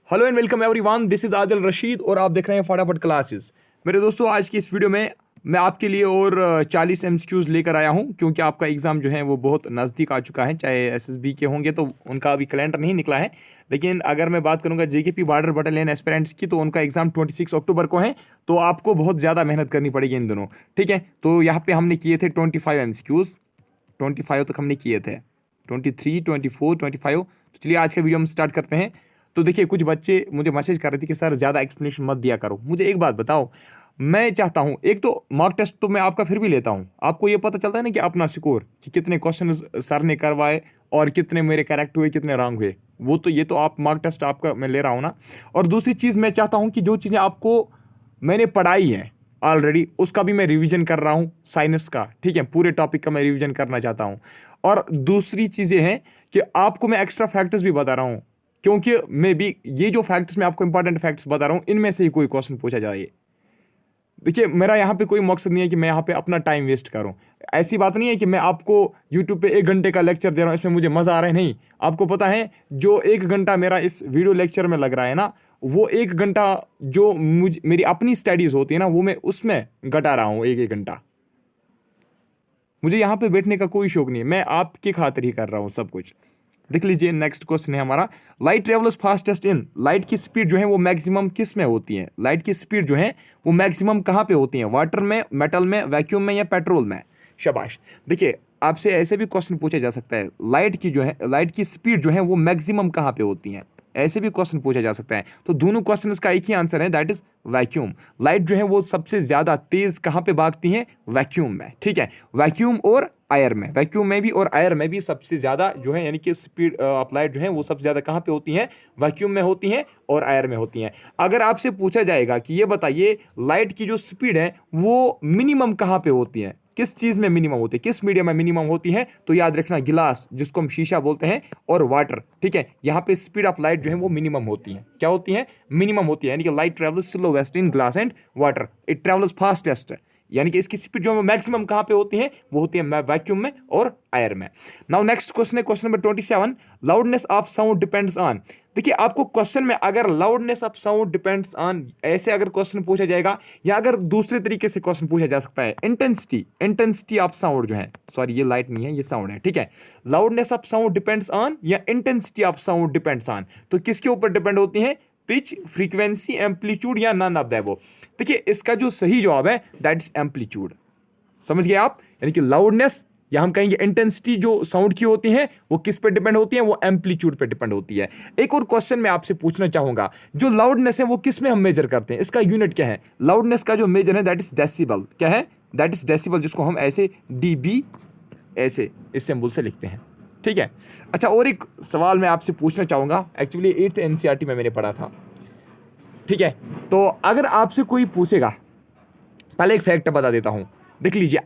Hello and welcome everyone, this is Adil Rashid और आप देख रहे हैं फटाफट क्लासेस। मेरे दोस्तों, आज की इस वीडियो में मैं आपके लिए और 40 एमसीक्यूज लेकर आया हूं, क्योंकि आपका एग्ज़ाम जो है वो बहुत नज़दीक आ चुका है। चाहे एसएसबी के होंगे तो उनका अभी कैलेंडर नहीं निकला है, लेकिन अगर मैं बात करूंगा जेकेपी बॉर्डर बटालियन एस्पिरेंट्स की तो उनका एग्ज़ाम 26 अक्टूबर को है। तो आपको बहुत ज़्यादा मेहनत करनी पड़ेगी इन दोनों। ठीक है, तो यहाँ पे हमने किए थे 25 एमसीक्यूज, 25 तक हमने किए थे, 23, 24, 25। तो चलिए आज का वीडियो हम स्टार्ट करते हैं। तो देखिए, कुछ बच्चे मुझे मैसेज कर रहे थे कि सर ज़्यादा एक्सप्लेनेशन मत दिया करो। मुझे एक बात बताओ, मैं चाहता हूँ, एक तो मार्क टेस्ट तो मैं आपका फिर भी लेता हूँ, आपको ये पता चलता है ना कि अपना स्कोर, कि कितने क्वेश्चन सर ने करवाए और कितने मेरे करेक्ट हुए, कितने रॉन्ग हुए। वो तो ये तो आप मार्क टेस्ट आपका मैं ले रहा हूँ ना। और दूसरी चीज़ मैं चाहता हूँ कि जो चीज़ें आपको मैंने पढ़ाई है ऑलरेडी, उसका भी मैं रिवीजन कर रहा हूँ, साइंस का। ठीक है, पूरे टॉपिक का मैं रिवीजन करना चाहता हूँ। और दूसरी चीज़ें हैं कि आपको मैं एक्स्ट्रा फैक्टर्स भी बता रहा हूँ, क्योंकि मैं भी ये जो फैक्ट्स मैं आपको इंपॉर्टेंट फैक्ट्स बता रहा हूँ, इनमें से ही कोई क्वेश्चन पूछा जाए। देखिए, मेरा यहाँ पे कोई मकसद नहीं है कि मैं यहाँ पे अपना टाइम वेस्ट करूँ। ऐसी बात नहीं है कि मैं आपको यूट्यूब पे 1 घंटे का लेक्चर दे रहा हूँ, इसमें मुझे मज़ा आ रहा है। नहीं, आपको पता है जो 1 घंटा मेरा इस वीडियो लेक्चर में लग रहा है ना, वो 1 घंटा जो मेरी अपनी स्टडीज़ होती है ना, वो मैं उसमें घटा रहा हूँ। एक एक घंटा मुझे यहाँ पे बैठने का कोई शौक नहीं है, मैं आपकी खातिर ही कर रहा हूँ सब कुछ। देख लीजिए, नेक्स्ट क्वेश्चन है हमारा, light travels fastest in. Light की स्पीड जो है वो मैक्सिमम किस में होती है? लाइट की स्पीड जो है वो मैक्सिमम कहाँ पे होती है? वाटर में, मेटल में, वैक्यूम में या पेट्रोल में? शाबाश। देखिए, आपसे ऐसे भी क्वेश्चन पूछा जा सकता है, लाइट की जो है, लाइट की स्पीड जो है वो मैक्सिमम कहाँ पे होती है? ऐसे भी क्वेश्चन पूछा जा सकता है। तो दोनों क्वेश्चन का एक ही आंसर है, दैट इज वैक्यूम। लाइट जो है वो सबसे ज्यादा तेज कहाँ पे भागती है? वैक्यूम में। ठीक है, वैक्यूम और आयर में, वैक्यूम में भी और आयर में भी सबसे ज्यादा जो है, यानी कि स्पीड ऑफ लाइट जो है वो सबसे ज्यादा कहाँ पे होती है? वैक्यूम में होती है और आयर में होती है। अगर आपसे पूछा जाएगा कि ये बताइए लाइट की जो स्पीड है वो मिनिमम कहाँ पे होती है, किस चीज में मिनिमम होती है, किस मीडियम में मिनिमम होती है, तो याद रखना गिलास, जिसको हम शीशा बोलते हैं, और वाटर। ठीक है, यहाँ पे स्पीड ऑफ लाइट जो है वो मिनिमम होती है। क्या होती है? मिनिमम होती है, यानी कि light travels slowest in glass and water, it travels fastest. यानी कि इसकी स्पीड जो है मैक्सिमम कहाँ पे होती है? वो होती है वैक्यूम में और एयर में। नाउ नेक्स्ट क्वेश्चन है question number 27, loudness of sound depends on. देखिए, आपको क्वेश्चन में अगर loudness of sound depends on ऐसे अगर क्वेश्चन पूछा जाएगा, या अगर दूसरे तरीके से क्वेश्चन पूछा जा सकता है, इंटेंसिटी, इंटेंसिटी ऑफ साउंड जो है, सॉरी ये लाइट नहीं है, ये साउंड है। ठीक है, loudness of sound depends on या intensity of sound depends on, तो किसके ऊपर डिपेंड होती है? पिच, फ्रीक्वेंसी, एम्पलीट्यूड या नन ऑफ द अबव? देखिए, इसका जो सही जवाब है दैट इज एम्पलीट्यूड। समझ गए आप? यानी कि लाउडनेस या हम कहेंगे इंटेंसिटी जो साउंड की होती है वो किस पे डिपेंड होती है? वो एम्पलीट्यूड पे डिपेंड होती है। एक और क्वेश्चन मैं आपसे पूछना चाहूंगा, जो लाउडनेस है वो किस में हम मेजर करते हैं? इसका यूनिट क्या है? लाउडनेस का जो मेजर है दैट इज डेसिबल। क्या है? दैट इज डेसिबल, जिसको हम ऐसे डीबी ऐसे इस सिंबल से लिखते हैं। ठीक है, अच्छा, और एक सवाल मैं आपसे पूछना चाहूंगा, एक्चुअली 8th एनसीईआरटी में मैंने पढ़ा था। ठीक है, तो अगर आपसे कोई पूछेगा, पहले एक फैक्ट बता देता हूं, देख लीजिए,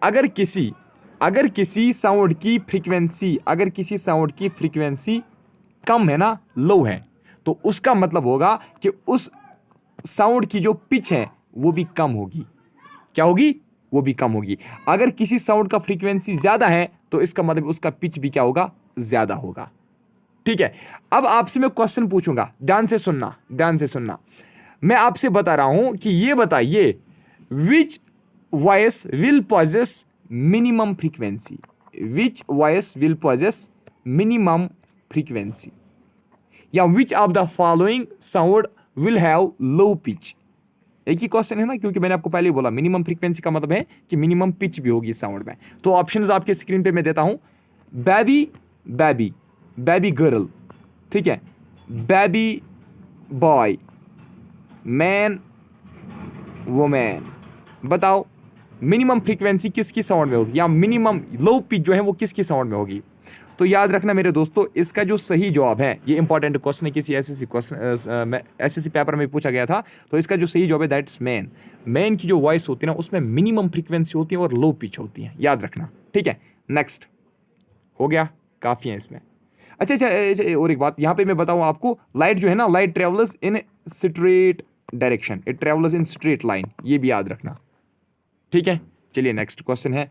अगर किसी साउंड की फ्रीक्वेंसी, अगर किसी साउंड की फ्रीक्वेंसी कम है ना, लो है, तो उसका मतलब होगा कि उस साउंड की जो पिच है वो भी कम होगी। क्या होगी? वो भी कम होगी। अगर किसी साउंड का फ्रीक्वेंसी ज्यादा है तो इसका मतलब उसका पिच भी क्या होगा? ज्यादा होगा। ठीक है, अब आपसे मैं क्वेश्चन पूछूंगा, ध्यान से सुनना, ध्यान से सुनना। मैं आपसे बता रहा हूं कि ये बताइए, which voice will possess minimum frequency? Which voice will possess minimum frequency? या which of the following sound will have low pitch? एक ही क्वेश्चन है ना, क्योंकि मैंने आपको पहले ही बोला मिनिमम फ्रीक्वेंसी का मतलब है कि मिनिमम पिच भी होगी साउंड में। तो ऑप्शंस आपके स्क्रीन पे मैं देता हूं, बेबी, बेबी, बेबी गर्ल, ठीक है, बेबी बॉय, मैन, वुमेन। बताओ मिनिमम फ्रीक्वेंसी किसकी साउंड में होगी, या मिनिमम लो पिच जो है वो किसकी साउंड में होगी? तो याद रखना मेरे दोस्तों, इसका जो सही जवाब है, ये इंपॉर्टेंट क्वेश्चन है, किसी एसएससी क्वेश्चन एसएससी पेपर में पूछा गया था। तो इसका जो सही जवाब है दैट्स मैन। मैन की जो वॉइस होती है ना, उसमें मिनिमम फ्रीक्वेंसी होती है और लो पिच होती है, याद रखना। ठीक है, नेक्स्ट हो गया, काफ़ी है इसमें। अच्छा अच्छा अच्छा, और एक बात यहाँ पे मैं बताऊँ आपको, लाइट जो है ना, light travels in straight direction, it travels in straight line, ये भी याद रखना। ठीक है, चलिए नेक्स्ट क्वेश्चन है,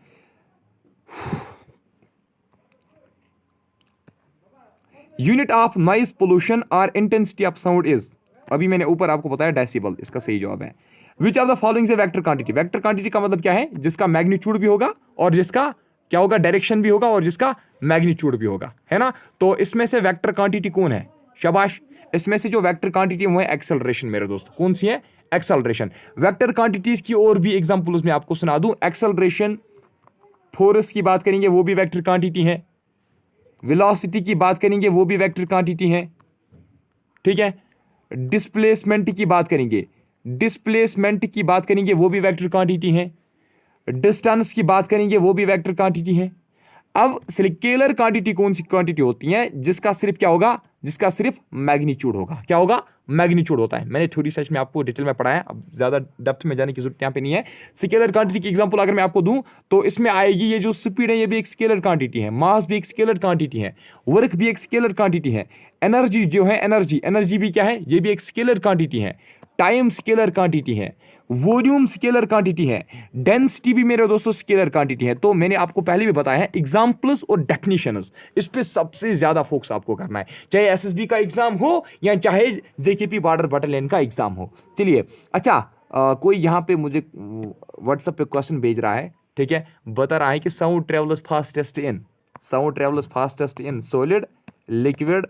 यूनिट ऑफ नॉइज पोल्यूशन और इंटेंसिटी ऑफ साउंड इज। अभी मैंने ऊपर आपको बताया डेसिबल, इसका सही जवाब है। विच ऑफ द फॉलोइंग से वेक्टर क्वांटिटी, वेक्टर क्वांटिटी का मतलब क्या है, जिसका मैग्नीट्यूड भी होगा और जिसका क्या होगा, डायरेक्शन भी होगा और जिसका मैग्नीट्यूड भी होगा, है ना। तो इसमें से वेक्टर क्वांटिटी कौन है, शाबाश। इसमें से जो वेक्टर क्वांटिटी वो है एक्सेलरेशन मेरे दोस्त, कौन सी है, एक्सेलरेशन। वेक्टर क्वांटिटीज की और भी एग्जांपल्स मैं आपको सुना दूं, एक्सेलरेशन, फोर्स की बात करेंगे वो भी वेक्टर क्वांटिटी है, वेलोसिटी की बात करेंगे वो भी वेक्टर क्वांटिटी है, ठीक है। डिस्प्लेसमेंट की बात करेंगे, डिस्प्लेसमेंट की बात करेंगे वो भी वेक्टर क्वांटिटी है, डिस्टेंस की बात करेंगे वो भी वेक्टर क्वांटिटी है। अब स्केलर क्वांटिटी कौन सी क्वांटिटी होती है, जिसका सिर्फ क्या होगा, जिसका सिर्फ मैग्नीट्यूड होगा, क्या होगा, मैग्नीट्यूड होता है। मैंने थ्योरी सेक्शन में आपको डिटेल में पढ़ाया, अब ज्यादा डेप्थ में जाने की जरूरत यहाँ पे नहीं है। स्केलर क्वांटिटी की एग्जांपल अगर मैं आपको दूं तो इसमें आएगी ये जो स्पीड है, ये भी एक स्केलर क्वांटिटी है, मास भी एक स्केलर क्वांटिटी है, वर्क भी एक स्केलर क्वांटिटी है, एनर्जी जो है, एनर्जी भी क्या है, ये भी एक स्केलर क्वांटिटी है, टाइम स्केलर क्वांटिटी है, वॉल्यूम स्केलर क्वांटिटी है, डेंसिटी भी मेरे दोस्तों स्केलर क्वांटिटी है। तो मैंने आपको पहले भी बताया है, एग्जांपल्स और डेफिनेशंस, इस पे सबसे ज्यादा फोकस आपको करना है, चाहे एसएसबी का एग्जाम हो या चाहे जेकेपी बॉर्डर बटालियन का एग्जाम हो। चलिए अच्छा, कोई यहाँ पे मुझे व्हाट्सएप पे क्वेश्चन भेज रहा है, ठीक है, बता रहा है कि sound travels fastest in solid, liquid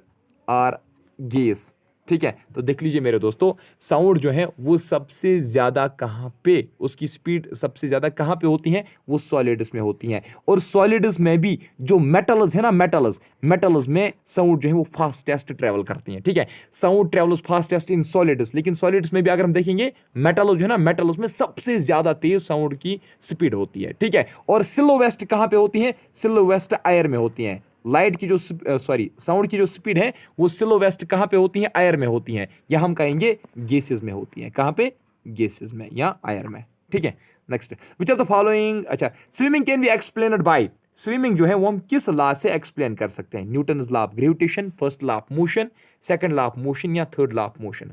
और गैस, ठीक है। तो देख लीजिए मेरे दोस्तों, साउंड जो है वो सबसे ज्यादा कहाँ पे, उसकी स्पीड सबसे ज्यादा कहाँ पे होती है, वो सॉलिड्स में होती हैं। और सॉलिड्स में भी जो मेटल्स है ना, मेटल्स में साउंड जो है वो फास्टेस्ट ट्रेवल करती हैं, ठीक है। Sound travels fastest in solids, लेकिन सॉलिड्स में भी अगर हम देखेंगे, मेटल्स जो है ना, मेटल्स में सबसे ज्यादा तेज साउंड की स्पीड होती है, ठीक है। और स्लोवेस्ट कहाँ पे होती है, स्लोवेस्ट एयर में होती है। लाइट की जो साउंड की जो स्पीड है वो स्लोवेस्ट कहाँ पे होती है, एयर में होती है, या हम कहेंगे गैसेस में होती है। कहाँ पे, गैसेस में या एयर में, ठीक है। Next, which of the following, अच्छा, swimming can be explained by, swimming जो है वो हम किस लॉ से एक्सप्लेन कर सकते हैं, Newton law of gravitation, first law of motion, second law of motion या थर्ड लॉ ऑफ मोशन।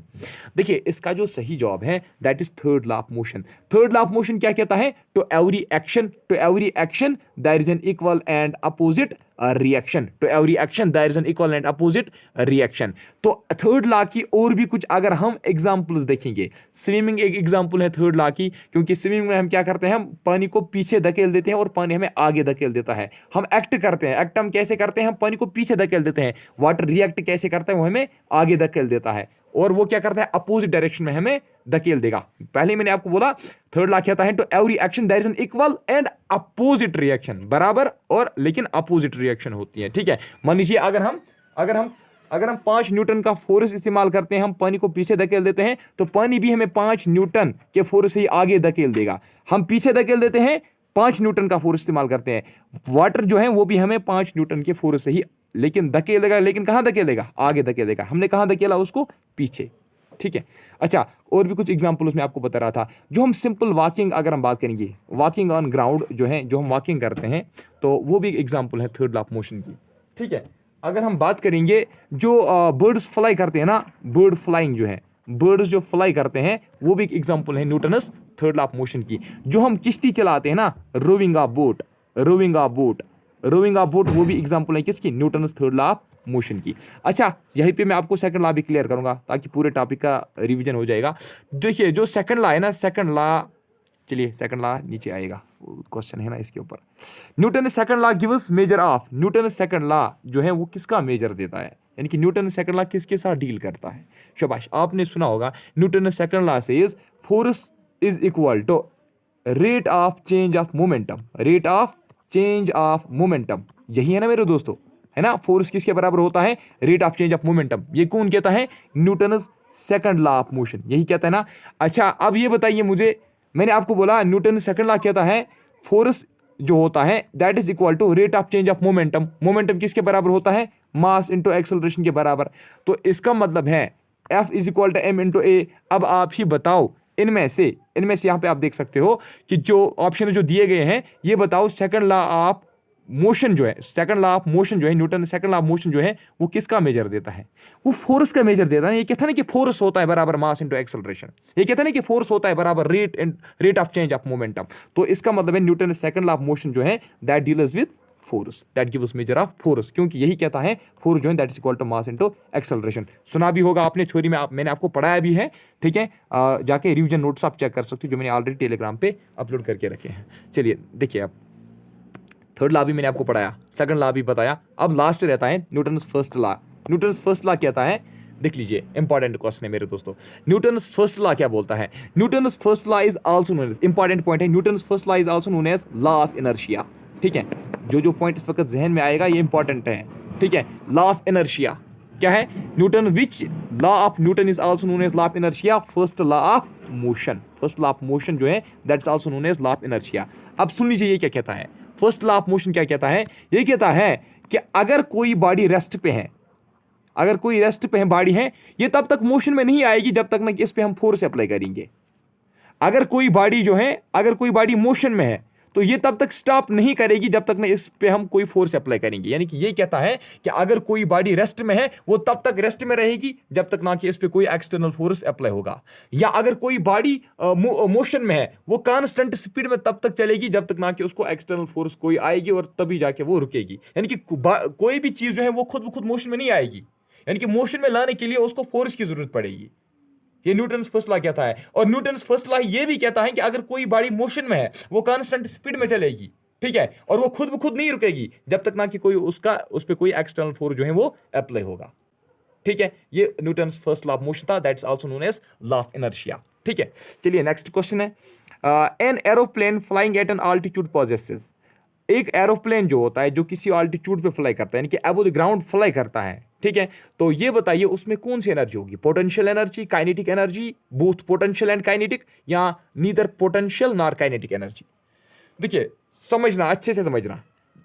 देखिए इसका जो सही जवाब है that is third law of motion. Third law of motion क्या कहता है, to every action there is an equal and opposite reaction, to every action there is an equal and opposite reaction. तो थर्ड लॉ की और भी कुछ अगर हम एग्जांपल्स देखेंगे, स्विमिंग एक एग्जांपल है थर्ड लॉ की, क्योंकि स्विमिंग में हम क्या करते हैं, हम पानी को पीछे धकेल देते हैं और पानी हमें आगे धकेल देता है। हम एक्ट करते हैं, एक्ट हम कैसे करते हैं, हम पानी को पीछे धकेल देते हैं। वाटर रिएक्ट कैसे करता है, वो हमें आगे धकेल देता है, और वो क्या करता है, अपोजिट डायरेक्शन में हमें धकेल देगा। पहले मैंने आपको बोला थर्ड लॉ कहता है to every action there is an equal and opposite reaction, बराबर और लेकिन अपोजिट रिएक्शन होती है, ठीक है। मान लीजिए अगर हम 5 न्यूटन का फोर्स इस्तेमाल करते हैं, हम पानी को पीछे धकेल देते हैं, तो पानी भी हमें 5 न्यूटन के फोर्स से ही आगे धकेल देगा। हम पीछे धकेल देते हैं, 5 न्यूटन का फोर्स इस्तेमाल करते हैं, वाटर जो है वो भी हमें 5 न्यूटन के फोर्स से ही लेकिन धकेलेगा, लेकिन कहां धकेलेगा, आगे धकेलेगा। हमने कहां धकेला उसको, पीछे, ठीक है। अच्छा, और भी कुछ एग्जांपल उसमें आपको बता रहा था। जो हम सिंपल वॉकिंग अगर हम बात करेंगे, वॉकिंग ऑन ग्राउंड जो है, जो हम वॉकिंग करते हैं, तो वो भी एग्जांपल है थर्ड लॉ ऑफ मोशन की, ठीक है। अगर हम बात करेंगे जो बर्ड्स फ्लाई करते हैं ना, बर्ड फ्लाइंग जो है, बर्ड्स जो फ्लाई करते हैं, वो भी एक एग्जांपल है Newton's third law of motion की। जो हम किश्ती चलाते हैं ना, रोविंग ऑफ बोट, वो भी एग्जांपल है किसकी, Newton's third law of motion की। अच्छा, यहीं पे मैं आपको सेकंड लॉ भी क्लियर करूंगा ताकि पूरे टॉपिक का रिवीजन हो जाएगा। देखिए जो सेकंड लॉ है ना, सेकंड लॉ, चलिए सेकंड लॉ नीचे आएगा, क्वेश्चन है ना इसके ऊपर। Newton second law gives measure of, Newton second law जो है वो किसका मेजर देता है, यानी कि न्यूटन सेकंड लॉ किसके साथ डील करता है। शाबाश, आपने सुना होगा Newton second law says force is equal to rate of change of momentum, यही है ना मेरे दोस्तों, है ना। फोर्स किसके बराबर होता है, rate of change of momentum. ये कौन कहता है, Newton second law of motion, यही कहता है ना। अच्छा, अब ये बताइए मुझे, मैंने आपको बोला न्यूटन सेकंड लॉ कहता है फोर्स जो होता है that is equal to rate of change of momentum. Momentum किसके बराबर होता है, मास इंटू एक्सेलरेशन के बराबर। तो इसका मतलब है F is equal to m into a. अब आप ही बताओ इनमें से यहाँ पे आप देख सकते हो कि जो ऑप्शन जो दिए गए हैं, ये बताओ सेकंड लॉ ऑफ मोशन जो है, Newton second law of motion जो है वो किसका मेजर देता है, वो फोर्स का मेजर देता है। ये कहता है ना कि फोर्स होता है बराबर मास इंटू एक्सेलरेशन, ये कहता है ना कि फोर्स होता है बराबर rate of change of momentum. तो इसका मतलब है Newton second law of motion जो है that deals with force, that gives measure of force, क्योंकि यही कहता है फोर्स जो है that is equal to mass into acceleration. सुना भी होगा आपने, थ्योरी में मैंने आपको पढ़ाया भी है, ठीक है। जाके रिवीजन नोट्स आप चेक कर सकते हो जो मैंने ऑलरेडी टेलीग्राम पे अपलोड करके रखे हैं। चलिए देखिए, आप थर्ड लॉ भी मैंने आपको पढ़ाया, सेकंड लॉ भी बताया, अब लास्ट रहता है Newton's first law. Newton's first law कहता है, देख लीजिए, इंपॉर्टेंट क्वेश्चन है मेरे दोस्तों। न्यूटन्स फर्स्ट लॉ क्या बोलता है? Newton's first law is also known as, important point है, Newton's first law is also known as law of inertia, ठीक है। जो पॉइंट इस वक्त जहन में आएगा ये इंपॉर्टेंट है, ठीक है। लॉ ऑफ इनर्शिया क्या है? Newton which law of Newton is also known as law of inertia? First law of motion, first law of motion जो है that's also known as law of inertia. अब सुन लीजिए ये क्या कहता है, फर्स्ट लॉ ऑफ मोशन क्या कहता है? ये कहता है कि अगर कोई बॉडी रेस्ट पे है, अगर कोई रेस्ट पे है बॉडी है, ये तब तक मोशन में नहीं आएगी जब तक ना कि इस पे हम फोर्स अप्लाई करेंगे। अगर कोई बॉडी जो है, अगर कोई बॉडी मोशन में है तो ये तब तक स्टॉप नहीं करेगी जब तक ना इस पे हम कोई फोर्स अप्लाई करेंगे। यानी कि ये कहता है कि अगर कोई बॉडी रेस्ट में है वो तब तक रेस्ट में रहेगी जब तक ना कि इस पे कोई एक्सटर्नल फोर्स अप्लाई होगा, या अगर कोई बॉडी मोशन में है वो कांस्टेंट स्पीड में तब तक चलेगी जब तक ना कि उसको एक्सटर्नल फोर्स कोई आएगी और तभी जाके वो रुकेगी। यानी कि कोई भी चीज जो है वो खुद मोशन में नहीं आएगी, यानी कि मोशन में लाने के लिए उसको फोर्स की जरूरत पड़ेगी। ये न्यूटन्स फर्स्ट लॉ कहता है। और न्यूटन्स फर्स्ट लॉ ये भी कहता है कि अगर कोई बॉडी मोशन में है वो कांस्टेंट स्पीड में चलेगी, ठीक है, और वो खुद नहीं रुकेगी जब तक ना कि कोई उस पे कोई एक्सटर्नल फोर्स जो है वो अप्लाई होगा, ठीक है। ये Newton's first law of motion था, that's also known as law of inertia, ठीक है। चलिए नेक्स्ट क्वेश्चन है, an aeroplane flying at an altitude possesses, एक एरोप्लेन जो होता है जो किसी ऑल्टीट्यूड पे फ्लाई करता है, यानी कि अबव द ग्राउंड फ्लाई करता है, ठीक है, तो ये बताइए उसमें कौन सी एनर्जी होगी? Potential energy, kinetic energy, both potential and kinetic, या neither potential nor kinetic energy? देखिए समझना, अच्छे से समझना,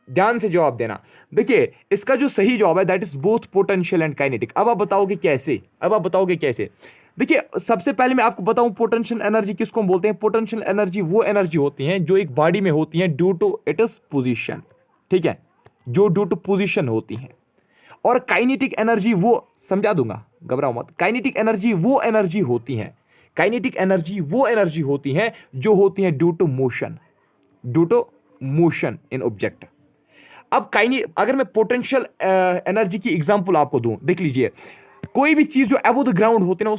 ध्यान से जवाब देना। देखिए इसका जो सही जवाब है that is both potential and kinetic. अब आप बताओगे कैसे? देखिए सबसे पहले मैं आपको बताऊं पोटेंशियल एनर्जी किसको बोलते हैं। पोटेंशियल एनर्जी वो एनर्जी होती है जो एक बॉडी में होती है ड्यू टू इट्स पोजीशन, ठीक है, जो ड्यू टू पोजीशन होती है। और काइनेटिक एनर्जी वो, समझा दूंगा, घबराओ मत, काइनेटिक एनर्जी वो एनर्जी होती है, काइनेटिक एनर्जी वो एनर्जी होती है जो होती है due to motion in object. अब अगर मैं पोटेंशियल एनर्जी की एग्जांपल आपको दूं, देख लीजिए, कोई भी चीज जो अबव द ग्राउंड होती है ना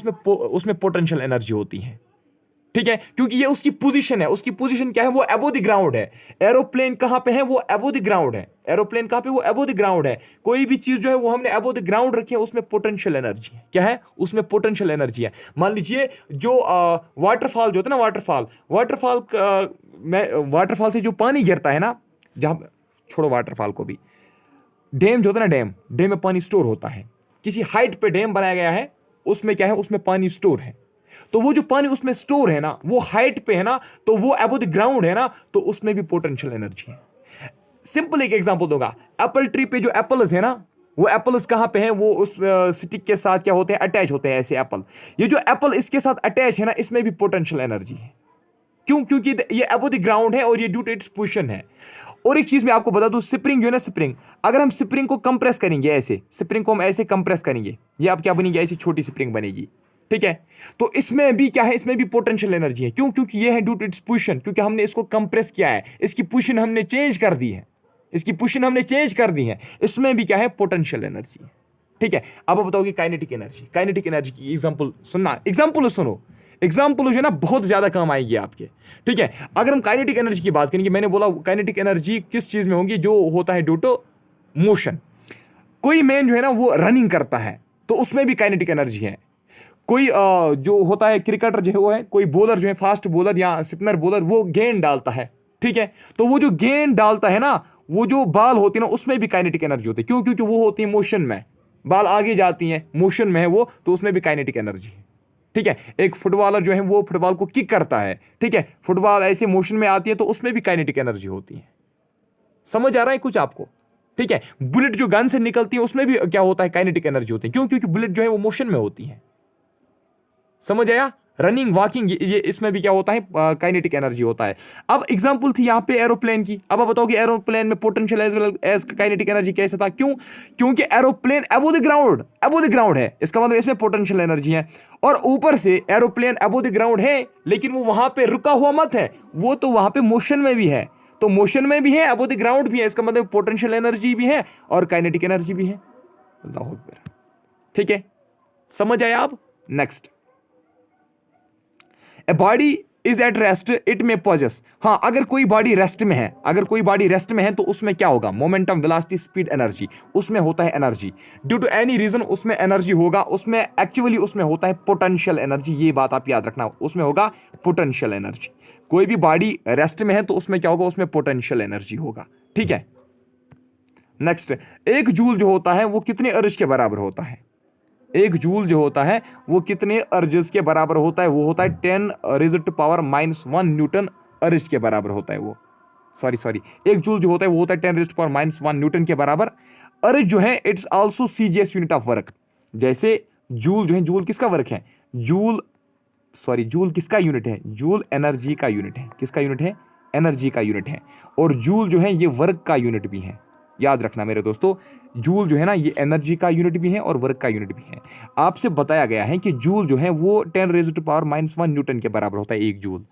उसमें पोटेंशियल एनर्जी होती है, ठीक है, क्योंकि ये उसकी पोजीशन है। उसकी पोजीशन क्या है? वो अबव द ग्राउंड है। एरोप्लेन कहां पे है? वो अबव द ग्राउंड है। एरोप्लेन कहां पे? वो अबव द ग्राउंड है। कोई भी चीज जो है वो हमने अबव द ग्राउंड रखी है, उसमें पोटेंशियल एनर्जी है। क्या है? उसमें पोटेंशियल एनर्जी है। मान लीजिए जो वाटरफॉल जो होता है ना, वाटरफॉल से जो पानी गिरता है ना, जहां, छोड़ो वाटरफॉल को भी, डैम जो होता है ना, डैम में पानी स्टोर होता है। किसी हाइट पे डैम बनाया गया है, उसमें क्या है? उसमें पानी स्टोर है। तो वो जो पानी उसमें स्टोर है ना, वो हाइट पे है ना, तो वो अबव द ग्राउंड है ना, तो उसमें भी पोटेंशियल एनर्जी है। सिंपल एक एग्जांपल दूंगा, एप्पल ट्री पे जो एप्पल्स है ना, वो एप्पल्स कहां पे हैं? वो उस स्टिक के साथ क्या होते हैं? अटैच होते हैं ऐसे एप्पल। ये जो एप्पल इसके साथ अटैच है ना, इसमें भी पोटेंशियल एनर्जी है। क्यों? क्योंकि ये अबव द ग्राउंड है और ये ड्यू टू इट्स पोजीशन है। और एक चीज मैं आपको बता दूं, स्प्रिंग जो है ना, स्प्रिंग, अगर हम स्प्रिंग को कंप्रेस करेंगे, ऐसे स्प्रिंग को हम ऐसे कंप्रेस करेंगे, ये आप क्या बनेगी? ऐसी छोटी स्प्रिंग बनेगी, ठीक है। तो इसमें भी क्या है? इसमें भी पोटेंशियल एनर्जी है। क्यों? क्योंकि ये है ड्यू टू इट्स पोजीशन, क्योंकि हमने इसको कंप्रेस किया है, इसकी पोजीशन हमने चेंज कर दी है, इसमें भी क्या है? पोटेंशियल एनर्जी है, ठीक है। अब आप बताओगे काइनेटिक एनर्जी की एग्जांपल सुनना, एग्जाम्पल जो है ना बहुत ज्यादा काम आएगी आपके, ठीक है। अगर हम काइनेटिक एनर्जी की बात करेंगे, मैंने बोला काइनेटिक एनर्जी किस चीज में होगी? जो होता है ड्यू टू मोशन। कोई मैन जो है ना वो रनिंग करता है, तो उसमें भी काइनेटिक एनर्जी है। कोई जो होता है क्रिकेटर जो है वो है, कोई बॉलर जो है, फास्ट बॉलर या स्पिनर बॉलर, वो गेंद डालता है, ठीक है। तो वो जो गेंद डालता है ना, वो जो बॉल होती है ना, उसमें भी काइनेटिक एनर्जी होती है। क्यों? क्योंकि वो होती है मोशन में, बॉल आगे जाती है, मोशन में है वो, तो उसमें भी काइनेटिक एनर्जी है, ठीक है। एक फुटबॉलर जो है वो फुटबॉल को किक करता है, ठीक है, फुटबॉल ऐसे मोशन में आती है, तो उसमें भी काइनेटिक एनर्जी होती है। समझ आ रहा है कुछ आपको? ठीक है। बुलेट जो गन से निकलती है उसमें भी क्या होता है? काइनेटिक एनर्जी होती है। क्यों? क्योंकि बुलेट जो है वो मोशन में होती है। समझ आया? रनिंग, वॉकिंग, ये इसमें भी क्या होता है? काइनेटिक एनर्जी होता है। अब एग्जांपल थी यहाँ पे एरोप्लेन की। अब आप बताओ कि एरोप्लेन में potential as well as kinetic energy कैसे था? क्यों? क्योंकि एरोप्लेन अबव द ग्राउंड है, इसका मतलब इसमें पोटेंशियल एनर्जी है। और ऊपर से एरोप्लेन अबव द ग्राउंड है, लेकिन वो वहां पे रुका हुआ मत है, वो तो वहां पे मोशन में भी है। तो मोशन में भी है, अबव द ग्राउंड भी है, इसका मतलब पोटेंशियल एनर्जी भी है और काइनेटिक एनर्जी भी है। अल्लाह अकबर। ठीक है, समझ आया आप? Next, a body is at rest it में पॉजेस। हाँ, अगर कोई बॉडी रेस्ट में है, अगर कोई बॉडी रेस्ट में है तो उसमें क्या होगा? मोमेंटम, वेलोसिटी, स्पीड, एनर्जी, उसमें होता है energy. Due to any reason उसमें एनर्जी होगा, उसमें एक्चुअली उसमें होता है पोटेंशियल एनर्जी। ये बात आप याद रखना, उसमें होगा पोटेंशियल एनर्जी। कोई भी बॉडी रेस्ट में है तो उसमें क्या होगा? उसमें पोटेंशियल एनर्जी होगा। ठीक है, नेक्स्ट, एक जूल जो होता है वो कितने अर्ज के बराबर होता है? एक जूल जो होता है वो कितने अर्जेस के बराबर होता है? वो होता है 10 रेज़ टू पावर -1 न्यूटन अर्ज के बराबर होता है वो। सॉरी, एक जूल जो होता है वो होता है 10 रेज़ टू पावर -1 न्यूटन के बराबर। अर्ज जो है it's also CGS unit of work. जैसे जूल जो है, जूल किसका वर्क है? जूल किसका यूनिट है? जूल एनर्जी का यूनिट है। किसका यूनिट है? एनर्जी का यूनिट है। और जूल जो है ये वर्क का यूनिट भी है। याद रखना मेरे दोस्तों, जूल जो है ना ये एनर्जी का यूनिट भी है और वर्क का यूनिट भी है। आपसे बताया गया है कि जूल जो है वो 10 रेज़ टू पावर -1 न्यूटन के बराबर होता है एक जूल।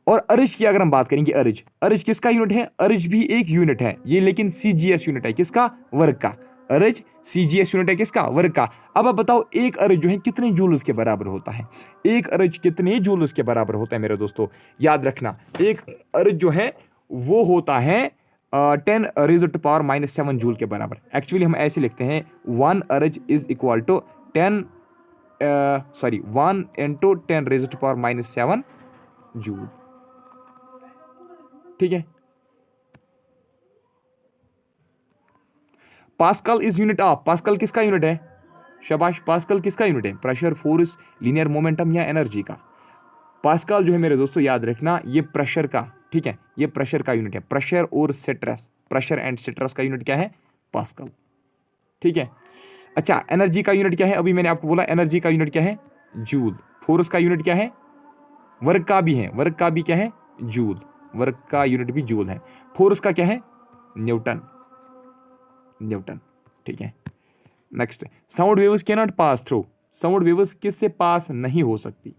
और अर्ज की अगर हम बात करेंगे, अर्ज किसका यूनिट है? अर्ज भी एक यूनिट है ये, लेकिन सीजीएस यूनिट है। किसका? वर्क का। अर्ज सीजीएस यूनिट है किसका? वर्क का। अब आप बताओ एक अर्ज जो है कितने जूल्स के बराबर होता है? एक अर्ज कितने जूल्स के बराबर होता है मेरे दोस्तों? याद रखना, एक अर्ज जो है वो होता है 10 रेज़ टू पावर -7 जूल के बराबर। एक्चुअली हम ऐसे लिखते हैं 1 erg is equal to 1 into 10 raise to power -7 joule. ठीक है, pascal is unit of. Pascal किसका यूनिट है? शाबाश, पास्कल किसका यूनिट है? प्रेशर, फोर्स, लीनियर मोमेंटम या एनर्जी का। पास्कल जो है मेरे दोस्तों याद रखना ये प्रेशर का, ठीक है, ये प्रेशर का यूनिट है। प्रेशर और स्ट्रेस, प्रेशर एंड स्ट्रेस का यूनिट क्या है? पास्कल। ठीक है, अच्छा, एनर्जी का यूनिट क्या है? अभी मैंने आपको बोला एनर्जी का यूनिट क्या है? जूल। फोर्स का यूनिट क्या है? वर्क का भी है, वर्क का भी क्या है? जूल। वर्क का यूनिट भी जूल है। फोर्स का क्या है? न्यूटन। ठीक है, next, sound waves can not pass through. Sound waves किस से पास नहीं हो सकती?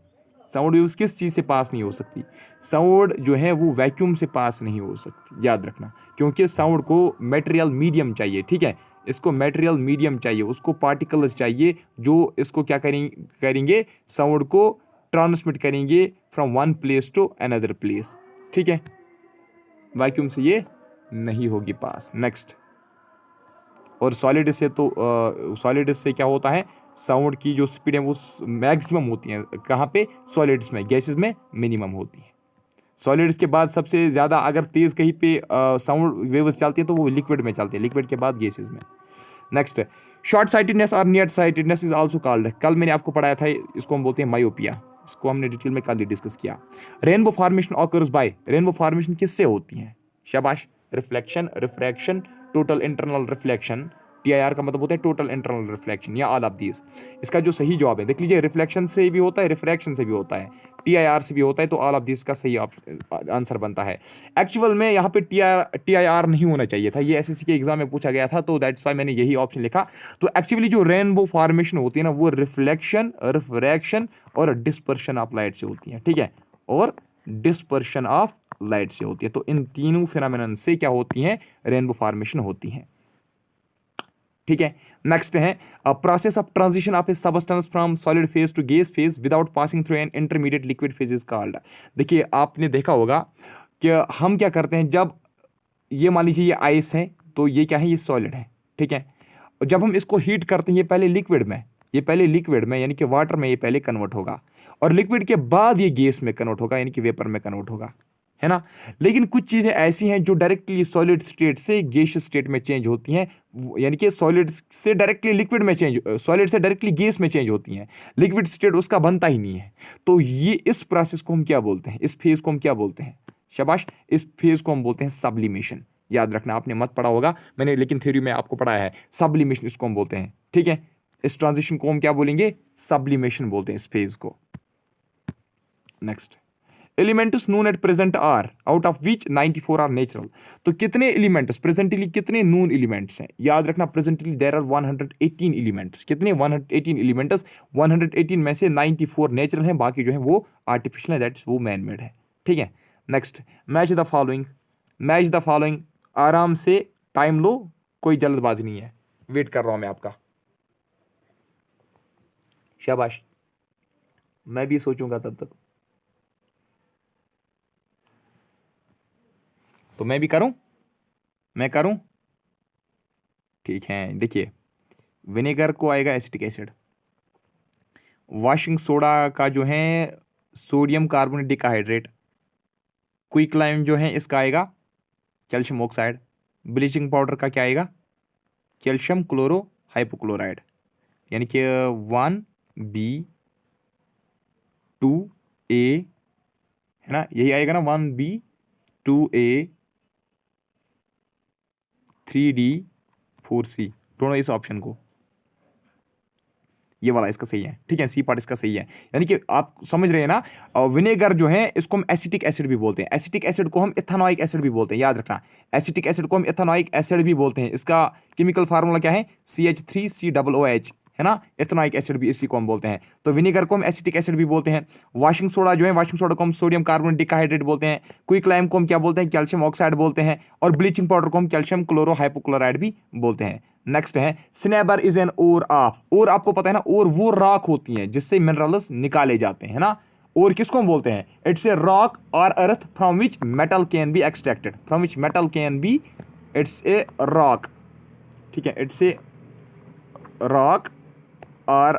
साउंड वेव्स किस चीज़ से पास नहीं हो सकती? साउंड जो है वो वैक्यूम से पास नहीं हो सकती। याद रखना, क्योंकि साउंड को मटेरियल मीडियम चाहिए। ठीक है, इसको मटेरियल मीडियम चाहिए, उसको पार्टिकल्स चाहिए जो इसको क्या करेंगे? साउंड को ट्रांसमिट करेंगे from one place to another place. ठीक है, वैक्यूम से ये नहीं होगी पास। नेक्स्ट, और सॉलिड से क्या होता है? साउंड की जो स्पीड है वो मैक्सिमम होती है। कहाँ पे? सॉलिड्स में। गैसेस में मिनिमम होती है। सॉलिड्स के बाद सबसे ज़्यादा अगर तेज़ कहीं पे साउंड वेव्स चलती है तो वो लिक्विड में चलती है, लिक्विड के बाद गैसेस में। नेक्स्ट, शॉर्ट साइटेडनेस और near sightedness is also called. कल मैंने आपको पढ़ाया था, इसको हम बोलते हैं मायोपिया। इसको हमने डिटेल में कल ही डिस्कस किया। Rainbow formation occurs by. Rainbow formation किससे होती है? शाबाश, reflection, refraction, total internal reflection. TIR का मतलब होता है टोटल इंटरनल रिफ्लेक्शन या ऑल ऑफ दीज। इसका जो सही जवाब है, देख लीजिए, रिफ्लेक्शन से भी होता है, रिफ्रैक्शन से भी होता है, TIR से भी होता है, तो ऑल ऑफ दिस का सही आंसर बनता है। एक्चुअल में यहाँ पे TIR नहीं होना चाहिए था, ये SSC के एग्जाम में पूछा गया था, तो दैट्स वाई मैंने यही ऑप्शन लिखा। तो एक्चुअली जो रेनबो फॉर्मेशन होती है ना वो रिफ्लेक्शन, रिफ्रैक्शन और डिस्पर्शन ऑफ लाइट से होती है। ठीक है, और डिस्पर्शन ऑफ लाइट से होती है। तो इन तीनों फिनोमेनन से क्या होती हैं? रेनबो फॉर्मेशन होती हैं। ठीक है, नेक्स्ट है process of transition of A substance from solid phase two gas phase without passing through an intermediate liquid phase is called. देखिए, आपने देखा होगा कि हम क्या करते हैं, जब ये मान लीजिए ये आइस है तो ये क्या है? ये सॉलिड है। ठीक है, और जब हम इसको हीट करते हैं ये पहले लिक्विड में यानी कि वाटर में ये पहले कन्वर्ट होगा, और लिक्विड के बाद ये गैस में कन्वर्ट होगा यानी कि वेपर में कन्वर्ट होगा, है ना। लेकिन कुछ चीज़ें ऐसी हैं जो डायरेक्टली सॉलिड स्टेट से गैस स्टेट में चेंज होती हैं, यानी कि सॉलिड से डायरेक्टली लिक्विड में चेंज, सॉलिड से डायरेक्टली गैस में चेंज होती हैं। लिक्विड स्टेट उसका बनता ही नहीं है। तो ये इस प्रोसेस को हम क्या बोलते हैं? इस फेज को हम क्या बोलते हैं? शाबाश, इस फेज को हम बोलते हैं सब्लिमेशन। याद रखना, आपने मत पढ़ा होगा मैंने, लेकिन थ्योरी में आपको पढ़ाया है। सब्लिमेशन इसको हम बोलते हैं। ठीक है, इस ट्रांजिशन को हम क्या बोलेंगे? सब्लिमेशन बोलते हैं इस फेज को। Next, elements known at present are out of which 94 are natural. तो कितने एलिमेंट्स प्रेजेंटली, कितने नून एलिमेंट्स हैं? याद रखना, प्रेजेंटली देयर आर 118 एलिमेंट्स। कितने? 118 एलिमेंट्स। 118 में से 94 नेचुरल हैं, बाकी जो है वो आर्टिफिशियल है, दैट्स वो मैन मेड है। ठीक है, next, match the following. Match the following, आराम से टाइम लो, कोई जल्दबाजी नहीं है, वेट कर रहा हूं मैं आपका। शाबाश, मैं भी सोचूंगा तब तक। तो मैं भी करूं, मैं करूं, ठीक है। देखिए, विनेगर को आएगा एसिटिक एसिड, वॉशिंग सोडा का जो है sodium carbonate decahydrate, quick lime जो है इसका आएगा कैल्शियम ऑक्साइड, ब्लीचिंग पाउडर का क्या आएगा कैल्शियम क्लोरो हाइपोक्लोराइड, यानी कि 1B2A, है ना, यही आएगा ना, 1B2A 3D4C, दोनों इस ऑप्शन को, ये वाला इसका सही है, ठीक है, सी पार्ट इसका सही है। यानी कि आप समझ रहे हैं ना, विनेगर जो है इसको हम एसिटिक एसिड भी बोलते हैं, एसिटिक एसिड को हम इथेनॉइक एसिड भी बोलते हैं, याद रखना, एसिटिक एसिड को हम इथेनॉइक एसिड भी बोलते हैं। इसका केमिकल फार्मूला क्या है, CH3COOH, है ना, इथेनॉइक एसिड भी इसी को हम बोलते हैं। तो विनेगर को हम एसिटिक एसिड भी बोलते हैं, वॉशिंग सोडा जो है, वॉशिंग सोडा को हम सोडियम कार्बोनेट डिकाहाइड्रेट बोलते हैं, क्विक लाइम को हम क्या बोलते हैं, कैल्शियम ऑक्साइड बोलते हैं, और ब्लीचिंग पाउडर को हम कैल्शियम क्लोरो हाइपोक्लोराइड भी बोलते हैं। नेक्स्ट है स्नेबर इज एन ओर ऑफ, और आपको पता है ना, और वो राख होती हैं जिससे मिनरल्स निकाले जाते हैं ना, और किसको हम बोलते हैं, इट्स ए रॉक और earth from which metal can be extracted, from which metal can be, it's a rock, ठीक है, इट्स ए रॉक और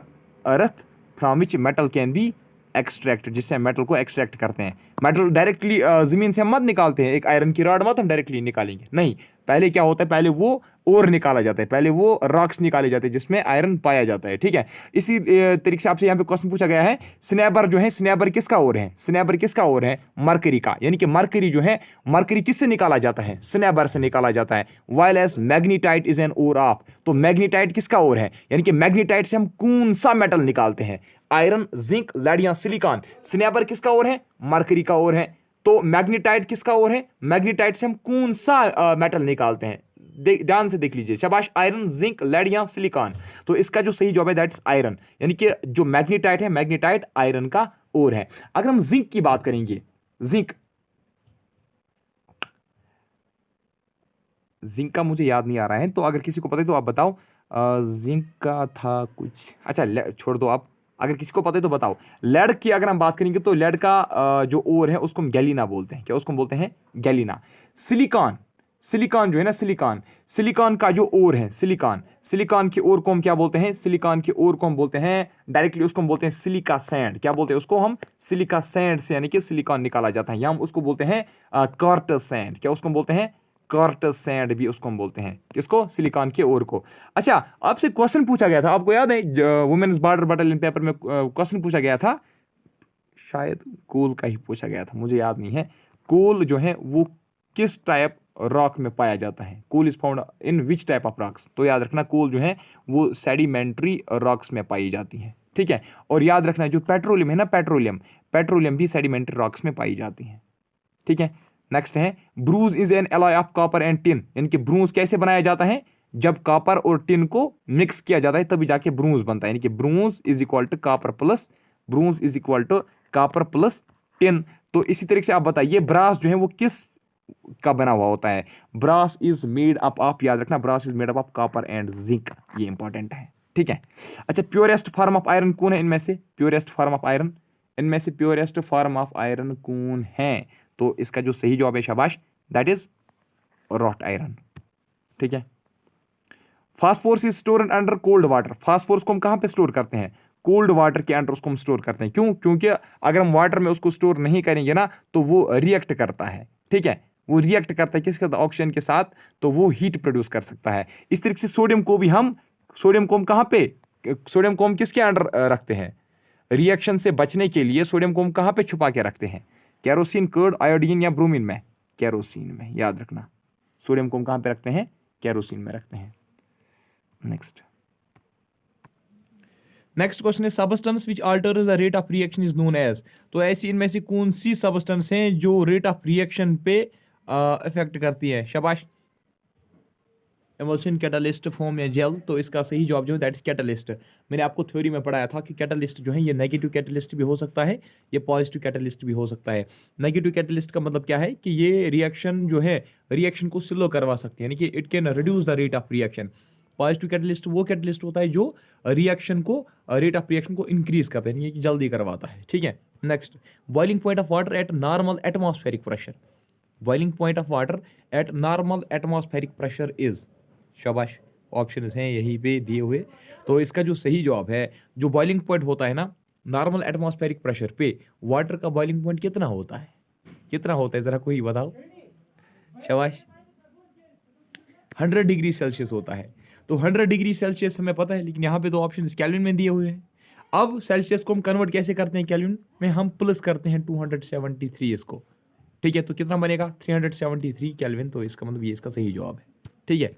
earth from which metal can be extracted, जिससे हम मेटल को एक्सट्रैक्ट करते हैं। मेटल डायरेक्टली जमीन से हम मत निकालते हैं, एक आयरन की रॉड मत हम डायरेक्टली निकालेंगे, नहीं, पहले क्या होता है, पहले वो और निकाला जाता है, पहले वो रॉक्स निकाले जाते हैं जिसमें आयरन पाया जाता है, ठीक है। इसी तरीके से आपसे यहाँ पे क्वेश्चन पूछा गया है, स्नेबर जो है, स्नेबर किसका ओर है, स्नेबर किसका ओर है, मरकरी का, यानी कि मरकरी जो है, मरकरी किससे निकाला जाता है, स्नेबर से निकाला जाता है। While as magnetite is an ore of, तो मैग्नीटाइट किसका ओर है, यानी कि मैग्नीटाइट से हम कौन सा मेटल निकालते हैं, आयरन, जिंक, लेड या सिलिकॉन। स्नेबर किसका ओर है, मरकरी का ओर है। तो मैग्नीटाइट किसका ओर है, मैग्नीटाइट से हम कौन सा मेटल निकालते हैं, ध्यान से देख लीजिए, शाबाश, आयरन, जिंक, लेड या सिलिकॉन। तो इसका जो सही जवाब है दैट्स आयरन, यानी कि जो मैग्नीटाइट है, मैग्नीटाइट आयरन का ओर है। अगर हम जिंक की बात करेंगे, जिंक, जिंक का मुझे याद नहीं आ रहा है, तो अगर किसी को पता है तो आप बताओ, जिंक का था कुछ, अच्छा छोड़ दो आप, अगर किसी को पता है तो बताओ। लेड की अगर हम बात करेंगे तो लेड का जो ओर है उसको हम गैलिना बोलते हैं, क्या उसको हम बोलते हैं, गैलिना। सिलिकॉन, सिलिकॉन जो है ना, सिलिकॉन, सिलिकॉन का जो ओर है, सिलिकॉन, सिलिकॉन की ओर को हम क्या बोलते हैं, सिलिकॉन की ओर को हम बोलते हैं डायरेक्टली, उसको हम बोलते हैं सिलिका सैंड, क्या बोलते हैं उसको हम, सिलिका सैंड से, यानी कि सिलिकॉन निकाला जाता है, या हम उसको बोलते हैं क्वार्ट्ज सैंड, क्या उसको हम बोलते हैं, क्वार्ट्ज सैंड भी उसको हम बोलते हैं, किसको, सिलिकॉन के ओर को। अच्छा, आपसे क्वेश्चन पूछा गया था, आपको याद है वुमेन्स बॉर्डर बटालियन पेपर में क्वेश्चन पूछा गया था, शायद कोल का ही पूछा गया था, मुझे याद नहीं है, कोल जो है वो किस टाइप रॉक में पाया जाता है, coal is found in which type of rocks. तो याद रखना, कोल जो है वो सेडिमेंट्री रॉक्स में पाई जाती है, ठीक है। और याद रखना जो पेट्रोलियम है ना, पेट्रोलियम, पेट्रोलियम भी सेडिमेंट्री रॉक्स में पाई जाती है, ठीक है। नेक्स्ट है bronze is an alloy of copper and tin, यानी कि ब्रूज कैसे बनाया जाता है, जब कॉपर और टिन को मिक्स किया जाता है तभी जाके ब्रूज बनता है, यानी कि bronze is equal to copper plus, bronze is equal to copper plus tin. तो इसी तरीके से आप बताइए ब्रास जो है वो किस का बना हुआ होता है, brass is made up of, याद रखना, brass is made up of copper and zinc, ये इंपॉर्टेंट है, ठीक है। अच्छा, प्योरेस्ट फॉर्म ऑफ आयरन कौन है इनमें से, प्योरेस्ट फॉर्म ऑफ आयरन, इनमें से प्योरेस्ट फॉर्म ऑफ आयरन कौन है, तो इसका जो सही जवाब है, शाबाश, दैट इज रॉट आयरन, ठीक है। Phosphorus is stored under cold water, phosphorus को हम कहां पे स्टोर करते हैं, कोल्ड वाटर के अंडर उसको हम स्टोर करते हैं, क्यों, क्योंकि अगर हम वाटर में उसको स्टोर नहीं करेंगे ना तो वो रिएक्ट करता है, ठीक है, वो रिएक्ट करता है किसके साथ, ऑक्सीजन के साथ, तो वो हीट प्रोड्यूस कर सकता है। इस तरीके से सोडियम को भी हम, सोडियम को हम कहाँ पे, सोडियम को हम किसके अंडर रखते हैं, रिएक्शन से बचने के लिए सोडियम को हम कहाँ पे छुपा के रखते हैं, कैरोसिन, कर्ड, आयोडीन या ब्रोमीन में, कैरोसिन में, याद रखना, सोडियम को हम कहाँ पे रखते हैं, कैरोसिन में रखते हैं। नेक्स्ट क्वेश्चन है substance which alters the rate of reaction is known as, तो ऐसी इनमें से कौन सी सबस्टेंस हैं जो रेट ऑफ रिएक्शन पे इफेक्ट करती है, शाबाश, एमल्शन, कैटलिस्ट, फोम या जेल, तो इसका सही जवाब जो है दैट इज कैटलिस्ट। मैंने आपको थ्योरी में पढ़ाया था कि कैटलिस्ट जो है ये नेगेटिव कैटलिस्ट भी हो सकता है, ये पॉजिटिव कैटलिस्ट भी हो सकता है। नेगेटिव कैटलिस्ट का मतलब क्या है कि ये रिएक्शन जो है रिएक्शन को स्लो करवा सकते हैं, यानी कि it can reduce the rate of reaction. Positive catalyst वो कैटलिस्ट होता है जो रिएक्शन को रेट ऑफ रिएक्शन को इंक्रीज करता है, यानी कि जल्दी करवाता है। ठीक है, next, boiling point of water at normal atmospheric pressure. Boiling point of water at normal atmospheric pressure is, शाबाश, ऑप्शन हैं यहीं पे दिए हुए। तो इसका जो सही जवाब है, जो बॉइलिंग पॉइंट होता है ना नॉर्मल एटमॉस्फेरिक प्रेशर पे, वाटर का बॉइलिंग पॉइंट कितना होता है, कितना होता है जरा कोई बताओ, शाबाश, 100 डिग्री सेल्सियस होता है। तो 100 डिग्री सेल्सियस हमें पता है, लेकिन यहाँ पे तो ऑप्शन केल्विन में दिए हुए हैं। अब सेल्सियस को हम कन्वर्ट कैसे करते हैं केल्विन में, हम प्लस करते हैं 273 इसको। ठीक है, तो कितना बनेगा 373 केल्विन, तो इसका मतलब ये इसका सही जवाब है। ठीक है,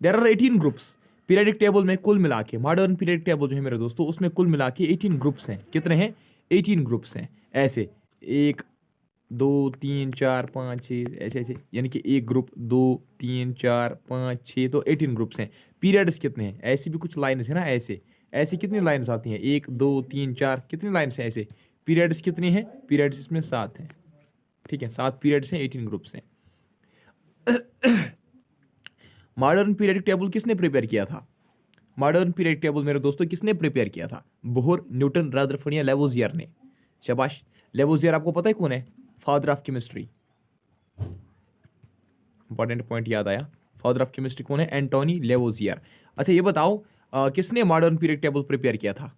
there are 18 groups periodic table में, कुल मिला के मॉडर्न पीरियडिक टेबल जो है मेरे दोस्तों उसमें कुल मिला के 18 ग्रुप्स हैं। कितने हैं, 18 ग्रुप्स हैं। ऐसे 1 2 3 4 5 6 ऐसे ऐसे, यानी कि एक ग्रुप 2 3 4 5 6, तो 18 ग्रुप्स हैं। पीरियड्स कितने हैं, ऐसी भी कुछ लाइन्स है ना, ऐसे ऐसे कितनी लाइन्स आती हैं, 1 2 3 4, कितनी लाइन्स हैं ऐसे। पीरियड्स कितने हैं, पीरियड्स इसमें 7 हैं। ठीक है, 7 पीरियड्स हैं, 18 ग्रुप्स हैं। मॉडर्न पीरियडिक टेबल किसने प्रिपेयर किया था, मॉडर्न पीरियडिक टेबल मेरे दोस्तों किसने प्रिपेयर किया था, बोहर, न्यूटन, रदरफोर्ड या लेवोजियर ने। शाबाश, लेवोजियर आपको पता है कौन है, father of chemistry. Important point याद आया, फादर ऑफ केमिस्ट्री कौन है, एंटोनी लेवोजियर। अच्छा ये बताओ किसने मॉडर्न पीरियड टेबल प्रिपेयर किया था,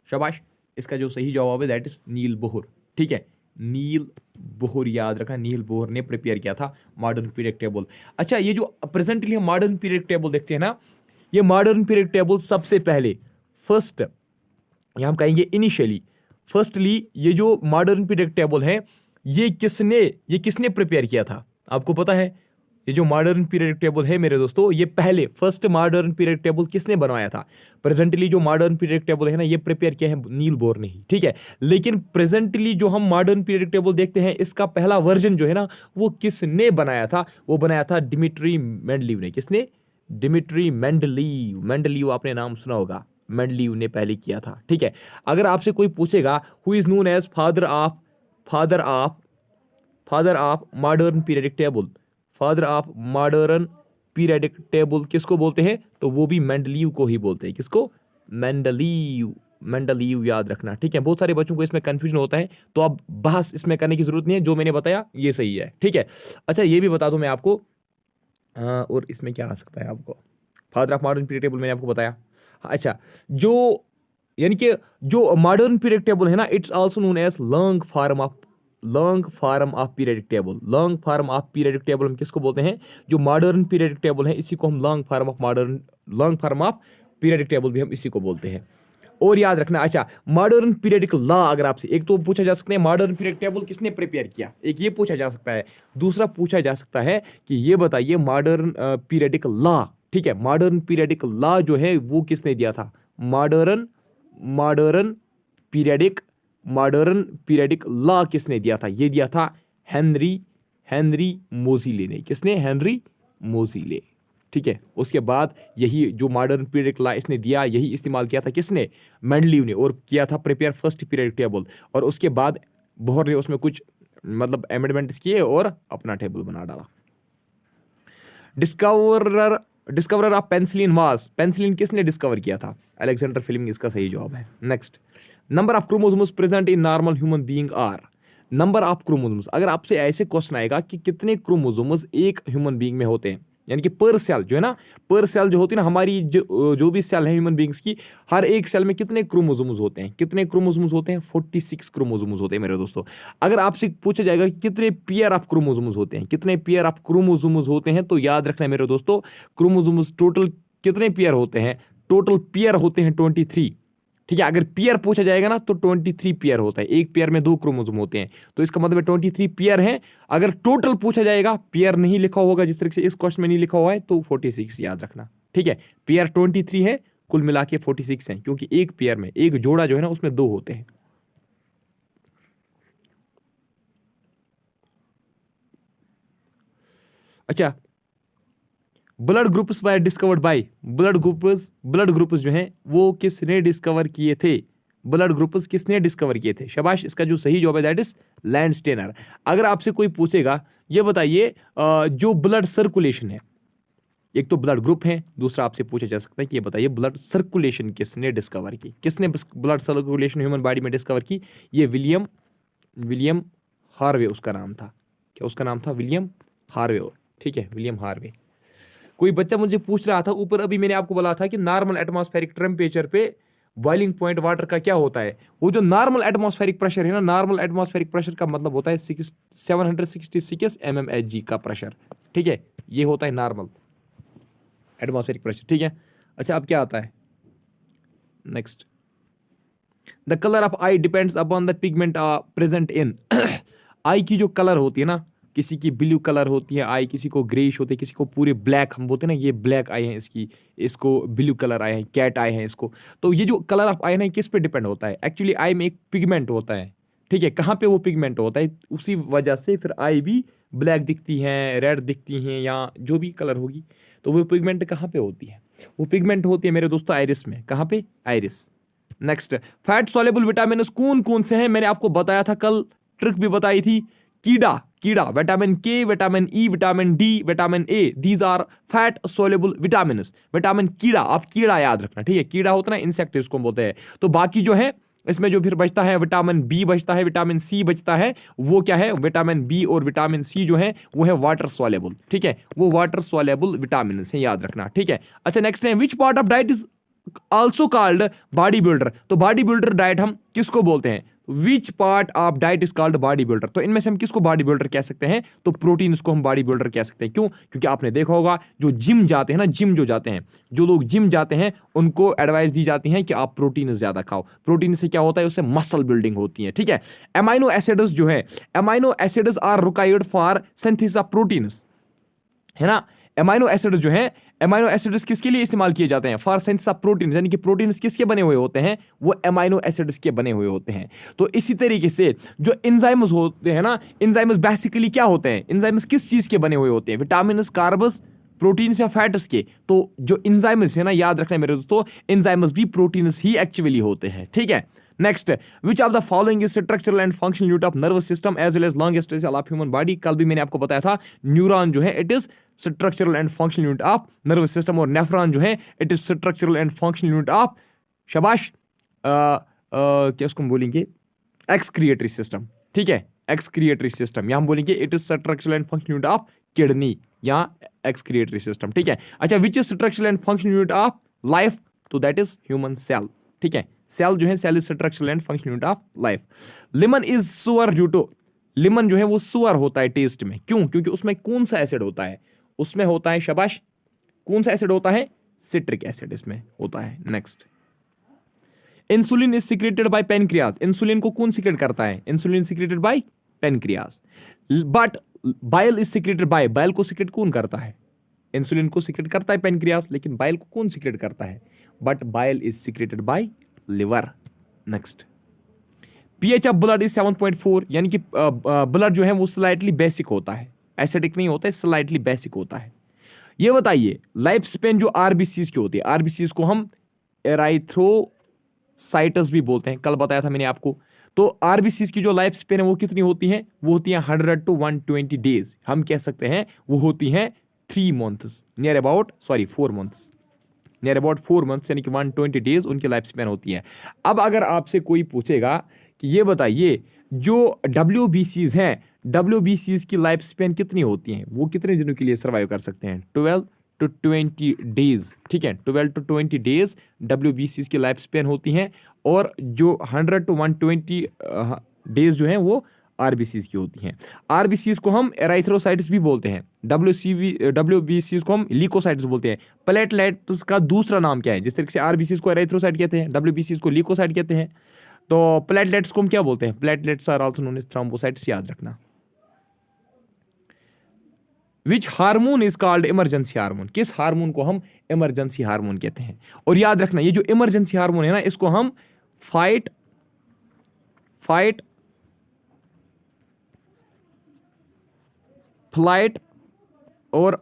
शाबाश, इसका जो सही जवाब है दैट इज नील बोहर। ठीक है, नील बोहर, याद रखना, नील बोहर ने प्रिपेयर किया था मॉडर्न पीरियड टेबल। अच्छा, ये जो प्रेजेंटली हम मॉडर्न पीरियड टेबल देखते हैं ना, ये मॉडर्न पीरियड टेबल सबसे पहले फर्स्ट, या हम कहेंगे इनिशियली, फर्स्टली ये जो मॉडर्न पीरियड टेबल है ये किसने प्रिपेयर किया था, आपको पता है। ये जो मॉडर्न पीरियड टेबल है मेरे दोस्तों, ये पहले फर्स्ट मॉडर्न पीरियड टेबल किसने बनवाया था। प्रेजेंटली जो मॉडर्न पीरियड टेबल है ना, ये प्रिपेयर किया है नील बोर ने ही। ठीक है, लेकिन प्रेजेंटली जो हम मॉडर्न पीरियड टेबल देखते हैं, इसका पहला वर्जन जो है ना, वो किसने बनाया था, वो बनाया था डिमिट्री मेंडलीव ने। किसने, डिमिट्री मेंडलीव। मेंडलीव आपने नाम सुना होगा, मेंडलीव ने पहले किया था। ठीक है, अगर आपसे कोई पूछेगा who is known as father of modern periodic table, father of modern periodic table किसको बोलते हैं, तो वो भी मेंडलीव को ही बोलते हैं। किसको, मेंडलीव, मेंडलीव याद रखना। ठीक है, बहुत सारे बच्चों को इसमें कंफ्यूजन होता है, तो अब बहस इसमें करने की जरूरत नहीं है, जो मैंने बताया ये सही है। ठीक है, अच्छा ये भी बता दूं मैं आपको, और इसमें क्या आ सकता है आपको, father of modern period table मैंने आपको बताया। अच्छा, जो यानी कि जो मॉडर्न पीरियड टेबल है ना, it's also known as long form of periodic table. Long form of periodic table हम किसको बोलते हैं, जो मॉडर्न पीरियडिक टेबल है इसी को हम long form of periodic table भी हम इसी को बोलते हैं। और याद रखना, अच्छा मॉडर्न पीरियडिक लॉ, अगर आपसे एक तो पूछा जा सकता है मॉडर्न पीरियड टेबल किसने प्रिपेयर किया, एक ये पूछा जा सकता है। दूसरा पूछा जा सकता है कि ये बताइए मॉडर्न पीरियडिक लॉ, ठीक है, मॉडर्न पीरियडिक लॉ जो है वो किसने दिया था, मॉडर्न पीरियडिक लॉ किसने दिया था, ये दिया था हेनरी मोजीले ने। किसने, हेनरी मोजीले। ठीक है, उसके बाद यही जो मॉडर्न पीरियडिक लॉ इसने दिया, यही इस्तेमाल किया था किसने, मेंडलीव ने, और किया था प्रिपेयर फर्स्ट पीरियडिक टेबल। और उसके बाद बोहर ने उसमें कुछ मतलब अमेंडमेंट्स किए और अपना टेबल बना डाला। Discoverer of penicillin was, penicillin किसने डिस्कवर किया था, अलेक्जेंडर फ्लेमिंग इसका सही जवाब है। Next, number of chromosomes present in normal human being are, number of chromosomes, अगर आपसे ऐसे क्वेश्चन आएगा कि कितने क्रोमोसोम्स एक ह्यूमन बीइंग में होते हैं, यानी कि पर सेल जो है ना, पर सेल जो होती है ना हमारी जो भी सेल है ह्यूमन बीइंग्स की, हर एक सेल में कितने क्रोमोसोम्स होते हैं, कितने क्रोमोसोम्स होते हैं, 46 क्रोमोसोम्स होते हैं मेरे दोस्तों। अगर आपसे पूछा जाएगा कि कितने पेयर ऑफ क्रोमोसोम्स होते हैं, कितने पेयर ऑफ क्रोमोसोम्स होते हैं, तो याद रखना मेरे दोस्तों, क्रोमोसोम्स टोटल कितने पेयर होते हैं, टोटल पेयर होते हैं 23। ठीक है, अगर पेयर पूछा जाएगा ना तो 23 पेयर होता है, एक पेयर में 2 क्रोमोसोम होते हैं, तो इसका मतलब 23 पेयर है। अगर टोटल पूछा जाएगा, पेयर नहीं लिखा होगा जिस तरह से इस क्वेश्चन में नहीं लिखा हुआ है, तो 46 याद रखना। ठीक है, पेयर 23 है, कुल मिला के 46 है, क्योंकि एक पेयर में एक जोड़ा जो है ना उसमें 2 होते हैं। अच्छा, blood groups were discovered by, blood groups जो हैं वो किसने डिस्कवर किए थे, ब्लड ग्रुप्स किसने डिस्कवर किए थे। शाबाश, इसका जो सही जवाब है दैट इज लैंडस्टेनर। अगर आपसे कोई पूछेगा ये बताइए जो ब्लड सर्कुलेशन है, एक तो ब्लड ग्रुप है, दूसरा आपसे पूछा जा सकता है कि ये बताइए ब्लड सर्कुलेशन किसने डिस्कवर की, किसने ब्लड सर्कुलेशन ह्यूमन बॉडी में डिस्कवर की। ये विलियम हार्वे उसका नाम था। क्या उसका नाम था? William Harvey. ठीक है, विलियम हार्वे। कोई बच्चा मुझे पूछ रहा था ऊपर, अभी मैंने आपको बोला था कि नॉर्मल एटमॉस्फेरिक टेम्परेचर पे बॉइलिंग पॉइंट वाटर का क्या होता है। वो जो नॉर्मल एटमॉस्फेरिक प्रेशर है ना, नॉर्मल एटमॉस्फेरिक प्रेशर का मतलब होता है 766 mmHg का प्रेशर। ठीक है, ये होता है नॉर्मल एटमॉस्फेरिक प्रेशर। ठीक है, अच्छा अब क्या आता है next, the colour of eye depends upon the pigment present in. Eye की जो कलर होती है ना, किसी की ब्लू कलर होती है आई, किसी को ग्रेइश होती है, किसी को पूरे ब्लैक, हम बोलते हैं ना ये ब्लैक आई है इसकी, इसको ब्लू कलर आए हैं, कैट आए हैं इसको। तो ये जो कलर ऑफ आई है ना, किस पे डिपेंड होता है? एक्चुअली आई में एक पिगमेंट होता है। ठीक है, कहाँ पे वो पिगमेंट होता है, उसी वजह से फिर आई भी ब्लैक दिखती हैं, रेड दिखती हैं, या जो भी कलर होगी। तो वो पिगमेंट कहाँ पे होती है? वो पिगमेंट होती है मेरे दोस्तों आइरिस में। कहाँ पे? Iris. Next, fat soluble vitamin कौन कौन से हैं? मैंने आपको बताया था कल, ट्रिक भी बताई थी। कीड़ा vitamin K, vitamin E, vitamin D, vitamin A, these are fat soluble vitamin. Vitamin कीड़ा, आप कीड़ा याद रखना। ठीक है, कीड़ा होता है ना, इंसेक्ट इसको बोलते हैं। तो बाकी जो है इसमें जो फिर बचता है विटामिन बी बचता है, विटामिन सी बचता है। वो क्या है? विटामिन बी और विटामिन सी जो है वो है वाटर सोल्यूबल। ठीक है, वो वाटर सोल्यूबल विटामिन है, याद रखना। ठीक है, अच्छा नेक्स्ट है, which part of diet is also called body builder. तो बॉडी बिल्डर डाइट हम किसको बोलते हैं? Which part of diet is called body builder. तो इनमें से हम किसको बॉडी बिल्डर कह सकते हैं? तो प्रोटीन को हम बॉडी बिल्डर कह सकते हैं। क्यों? क्योंकि आपने देखा होगा जो जिम जाते हैं ना, जिम जो जाते हैं, जो लोग जिम जाते हैं उनको एडवाइस दी जाती है कि आप प्रोटीन ज्यादा खाओ। प्रोटीन से क्या होता है? उससे मसल बिल्डिंग होती है। ठीक है, एमाइनो एसिड्स जो है, amino acids are required for synthesis of proteins, है ना। एमाइनो एसिड्स जो है, एमाइनो एसिड्स किसके लिए इस्तेमाल किए जाते हैं? फॉर सिंथेसिस ऑफ प्रोटीन, यानी कि प्रोटीन्स किसके बने हुए होते हैं? वो एमाइनो एसिड्स के बने हुए होते हैं। तो इसी तरीके से जो एंजाइम्स होते हैं ना, एंजाइम्स बेसिकली क्या होते हैं? एंजाइम्स किस चीज के बने हुए होते हैं? विटामिन्स, कार्ब्स, प्रोटीन्स या फैट्स के। तो जो एंजाइम्स है ना, याद रखना मेरे दोस्तों, एंजाइम्स भी प्रोटीन्स ही एक्चुअली होते हैं। ठीक है, next, which of the following is structural and functional unit of nervous system as well as longest cell of human body. कल भी मैंने आपको बताया था, न्यूरॉन जो है it is structural and functional unit of nervous system, और nephron जो है it is structural and functional unit of, शाबाश, क्या उसको हम बोलेंगे? Excretory system. ठीक है, एक्सक्रिएटरी सिस्टम, या हम बोलेंगे it is structural and functional unit of kidney या एक्सक्रिएटरी सिस्टम। ठीक है, अच्छा, which is structural and functional unit of life? तो दैट इज ह्यूमन सेल। ठीक है, सेल जो है, cell is structural and functional unit of life. Lemon is sour due to, lemon जो है वो सुअर होता है टेस्ट में। क्यों? क्योंकि उसमें कौन सा एसिड होता है? उसमें होता है, शाबाश, कौन सा एसिड होता है? सिट्रिक एसिड इसमें होता है। Next, insulin is secreted by pancreas. Insulin को कौन सिक्रेट करता है? Insulin secreted by pancreas. But bile is secreted by, bile को सिक्रेट कौन करता है? इंसुलिन को सिक्रेट करता है पेनक्रियाज, लेकिन बाइल को कौन सिक्रेट करता है? But bile is secreted by liver. Next, pH of blood is 7.4, यानी कि ब्लड जो है वो स्लाइटली बेसिक होता है, एसिडिक नहीं होता है, स्लाइटली बेसिक होता है। ये बताइए लाइफ स्पेन जो आरबीसीज की होती है, आरबीसीज को हम एराइथ्रोसाइटस भी बोलते हैं, कल बताया था मैंने आपको। तो आरबीसीज की जो लाइफ स्पेन है वो कितनी होती है? वो होती है 100 to 120 डेज। हम कह सकते हैं वो होती हैं 3 months, near about 4 months, near about 4 months, यानी कि 120 डेज उनकी लाइफ स्पेन होती है। अब अगर आपसे कोई पूछेगा कि ये बताइए जो WBCs हैं, WBCs की लाइफ स्पेन कितनी होती है? वो कितने दिनों के लिए सर्वाइव कर सकते हैं? 12 to 20 डेज। ठीक है, 12 to 20 डेज WBCs की लाइफ स्पेन होती हैं, और जो 100 to 120 डेज जो हैं वो आरबीसीज की होती हैं। आरबीसीज को हम एराइथ्रोसाइट्स भी बोलते हैं, WBCs को हम लीकोसाइट्स बोलते हैं। प्लेटलेट्स का दूसरा नाम क्या है? जिस तरीके से आरबीसीज को एराइथ्रोसाइट कहते हैं, WBCs को लीकोसाइट कहते हैं, तो प्लेटलेट्स को हम क्या बोलते हैं? Platelets are also known as thrombocytes, याद रखना। Which hormone is called emergency hormone? किस हार्मोन को हम इमरजेंसी हार्मोन कहते हैं? और याद रखना ये जो इमरजेंसी हार्मोन है ना, इसको हम फाइट फ्लाइट और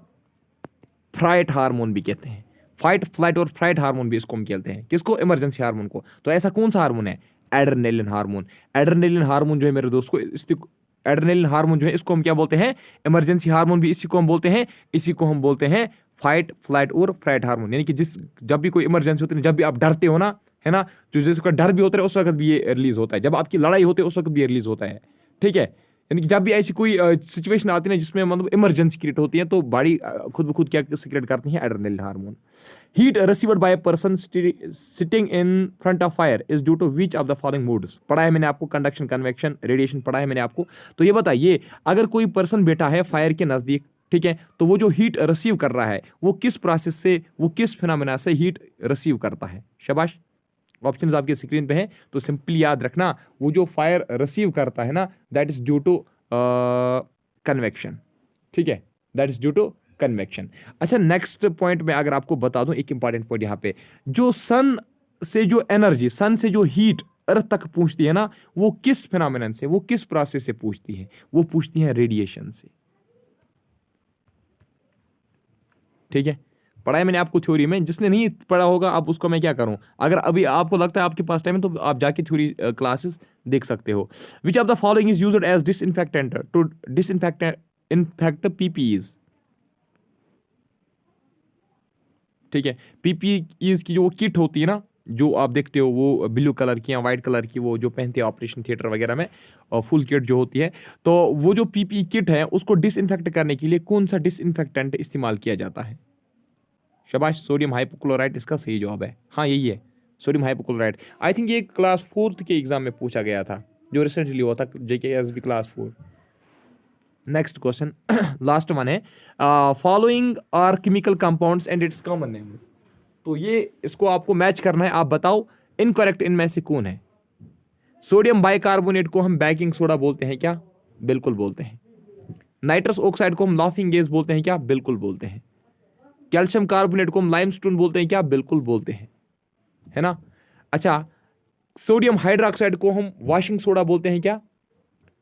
फ्राइट हार्मोन भी कहते हैं। फाइट फ्लाइट और फ्राइट हार्मोन भी इसको हम कहते हैं। किसको? इमरजेंसी हार्मोन को। तो ऐसा कौन सा हार्मोन है? Adrenaline hormone. एड्रेनलिन हार्मोन जो है मेरे दोस्त को, एड्रेनलिन हार्मोन जो है इसको हम क्या बोलते हैं? इमरजेंसी हार्मोन भी इसी को हम बोलते हैं। इसी को हम बोलते हैं फाइट फ्लाइट और फ्राइट हार्मोन। यानी कि जब भी कोई इमरजेंसी होती है, जब भी आप डरते हो ना, है ना, जो जिसका डर भी होता है उस वक्त भी ये रिलीज होता है। जब आपकी लड़ाई होती है उस वक्त भी ये रिलीज होता है। ठीक है, यानी कि जब भी ऐसी कोई सिचुएशन आती है ना जिसमें मतलब इमरजेंसी क्रिएट होती है, तो बॉडी खुद ब खुद क्या सीक्रेट करती है? Adrenaline hormone. Heat received by a person sitting in front of fire is due to which of the following modes. पढ़ा है मैंने आपको, कंडक्शन, कन्वेक्शन, रेडिएशन पढ़ा है मैंने आपको। तो ये बताइए, अगर कोई पर्सन बैठा है फायर के नजदीक, ठीक है, तो वो जो हीट रिसीव कर रहा है वो किस प्रोसेस से, वो किस फिनोमेना से हीट रिसीव करता है? शाबाश। ऑप्शंस आपके स्क्रीन पे हैं, तो सिंपली याद रखना, वो जो फायर रिसीव करता है ना, that is due to convection. ठीक है, that is due to convection. अच्छा, नेक्स्ट पॉइंट में अगर आपको बता दूं, एक इंपॉर्टेंट पॉइंट यहाँ पे, जो सन से जो एनर्जी, सन से जो हीट अर्थ तक पूछती है ना, वो किस फिनोमेनन से, वो किस प्रोसेस से पूछती है? वो पूछती है रेडिएशन से। ठीक है, पढ़ा है मैंने आपको थ्योरी में। जिसने नहीं पढ़ा होगा, अब उसको मैं क्या करूं? अगर अभी आपको लगता है आपके पास टाइम है तो आप जाके थ्योरी क्लासेस देख सकते हो। Which of the following is used as disinfectant to infect PPEs. ठीक है, पीपीईज की जो किट होती है ना, जो आप देखते हो वो ब्लू कलर की या व्हाइट कलर की, वो जो पहनते हैं ऑपरेशन थिएटर वगैरह में, और फुल किट जो होती है, तो वो जो पीपीई किट है उसको डिसइंफेक्ट करने के लिए कौन सा डिसइंफेक्टेंट इस्तेमाल किया जाता है? शाबाश, सोडियम हाइपोक्लोराइड इसका सही जवाब है। हाँ, यही है, सोडियम हाइपोक्लोराइड। आई थिंक ये क्लास 4 के एग्जाम में पूछा गया था, जो रिसेंटली हुआ था, JKSB class 4। Next question, last one है, following are chemical compounds and its common names. तो ये इसको आपको मैच करना है। आप बताओ इनकरेक्ट इनमें से कौन है? सोडियम बाइकार्बोनेट को हम बेकिंग सोडा बोलते हैं क्या? बिल्कुल बोलते हैं। नाइट्रस ऑक्साइड को हम लाफिंग गैस बोलते हैं क्या? बिल्कुल बोलते हैं। कैल्शियम कार्बोनेट को हम लाइमस्टोन बोलते हैं क्या? बिल्कुल बोलते हैं, है ना। अच्छा, सोडियम हाइड्रोक्साइड को हम वॉशिंग सोडा बोलते हैं क्या?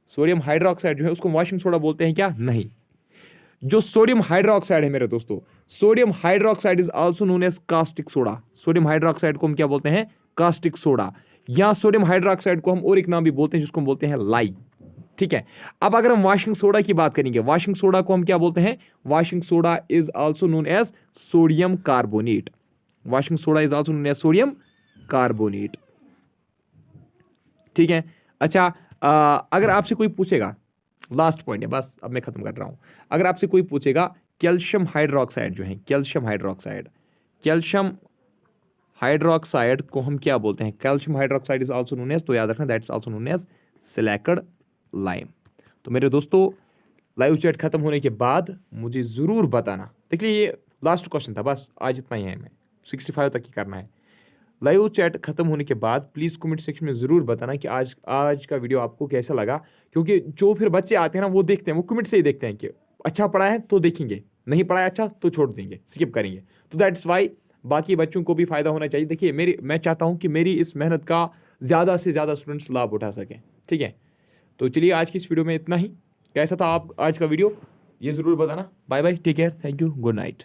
सोडियम हाइड्रोक्साइड जो है उसको वॉशिंग सोडा बोलते हैं क्या? नहीं। जो सोडियम हाइड्रोक्साइड है मेरे दोस्तों, sodium hydroxide is also known as caustic soda. Sodium hydroxide को हम क्या बोलते हैं? Caustic soda. या सोडियम हाइड्रोक्साइड को हम और एक नाम भी बोलते हैं जिसको हम बोलते हैं लाई। ठीक है, अब अगर हम वॉशिंग सोडा की बात करेंगे, वॉशिंग सोडा को हम क्या बोलते हैं? Washing soda is also known as sodium carbonate. Washing soda is also known as sodium carbonate. ठीक है। अच्छा, अगर आपसे कोई पूछेगा, लास्ट पॉइंट है बस, अब मैं खत्म कर रहा हूं। अगर आपसे कोई पूछेगा कैल्शियम हाइड्रोक्साइड जो है, कैल्शियम हाइड्रोक्साइड को हम क्या बोलते हैं? Calcium hydroxide is also known as, तो याद रखना, that is also known as silicon lime. तो मेरे दोस्तों, लाइव चैट खत्म होने के बाद मुझे जरूर बताना। देखिए, ये लास्ट क्वेश्चन था, बस आज इतना ही है, हमें 65 तक ही करना है। लाइव चैट खत्म होने के बाद प्लीज़ कमेंट सेक्शन में ज़रूर बताना कि आज का वीडियो आपको कैसा लगा, क्योंकि जो फिर बच्चे आते हैं ना, वो देखते हैं, वो कमेंट से ही देखते हैं कि अच्छा पढ़ा है तो देखेंगे, नहीं पढ़ा है अच्छा तो छोड़ देंगे, स्किप करेंगे। तो दैट्स वाई बाकी बच्चों को भी फ़ायदा होना चाहिए। देखिए, मैं चाहता हूँ कि मेरी इस मेहनत का ज़्यादा से ज़्यादा स्टूडेंट्स लाभ उठा सकें। ठीक है, तो चलिए आज की इस वीडियो में इतना ही। कैसा था आप आज का वीडियो, ये ज़रूर बताना। Bye bye, take care, thank you, good night.